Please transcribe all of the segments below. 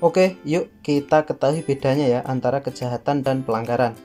Oke, yuk kita ketahui bedanya ya antara kejahatan dan pelanggaran.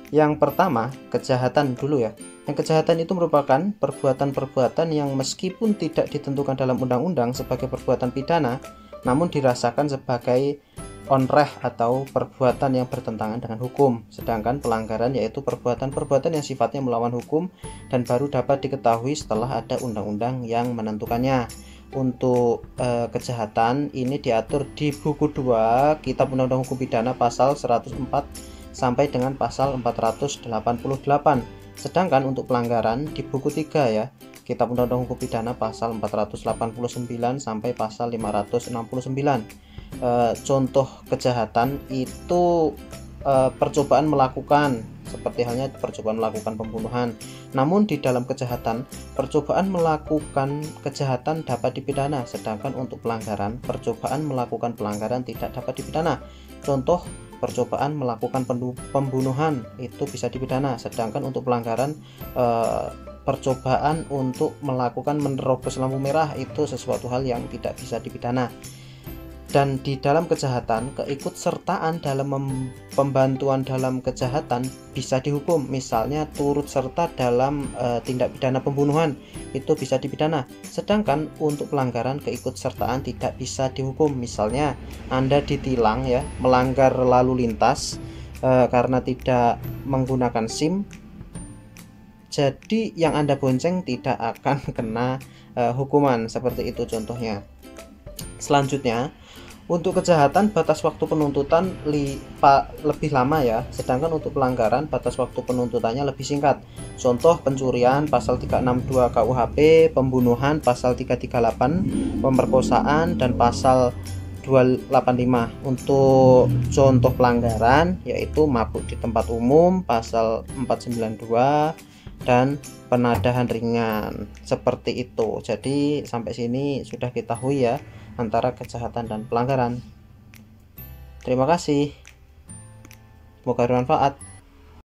Yang pertama, kejahatan dulu ya. Yang kejahatan itu merupakan perbuatan-perbuatan yang meskipun tidak ditentukan dalam undang-undang sebagai perbuatan pidana, namun dirasakan sebagai onreh atau perbuatan yang bertentangan dengan hukum. Sedangkan pelanggaran yaitu perbuatan-perbuatan yang sifatnya melawan hukum dan baru dapat diketahui setelah ada undang-undang yang menentukannya. Untuk kejahatan ini diatur di buku 2 Kitab Undang-Undang Hukum Pidana pasal 104 sampai dengan pasal 488. Sedangkan untuk pelanggaran di buku 3 ya, Kitab Undang-Undang Hukum Pidana pasal 489 sampai pasal 569. Contoh kejahatan itu percobaan melakukan, seperti halnya percobaan melakukan pembunuhan. Namun di dalam kejahatan, percobaan melakukan kejahatan dapat dipidana, sedangkan untuk pelanggaran, percobaan melakukan pelanggaran tidak dapat dipidana. Contoh, percobaan melakukan pembunuhan itu bisa dipidana, sedangkan untuk pelanggaran percobaan untuk melakukan menerobos lampu merah itu sesuatu hal yang tidak bisa dipidana. Dan di dalam kejahatan, keikutsertaan dalam pembantuan dalam kejahatan bisa dihukum. Misalnya turut serta dalam tindak pidana pembunuhan itu bisa dipidana. Sedangkan untuk pelanggaran, keikutsertaan tidak bisa dihukum. Misalnya Anda ditilang ya, melanggar lalu lintas karena tidak menggunakan SIM. Jadi yang Anda bonceng tidak akan kena hukuman, seperti itu contohnya. Selanjutnya, untuk kejahatan batas waktu penuntutan lebih lama ya, sedangkan untuk pelanggaran batas waktu penuntutannya lebih singkat. Contoh, pencurian pasal 362 KUHP, pembunuhan pasal 338, pemerkosaan dan pasal 285. Untuk contoh pelanggaran yaitu mabuk di tempat umum pasal 492 dan penadahan ringan, seperti itu. Jadi sampai sini sudah kita tahu ya antara kejahatan dan pelanggaran. Terima kasih, semoga bermanfaat.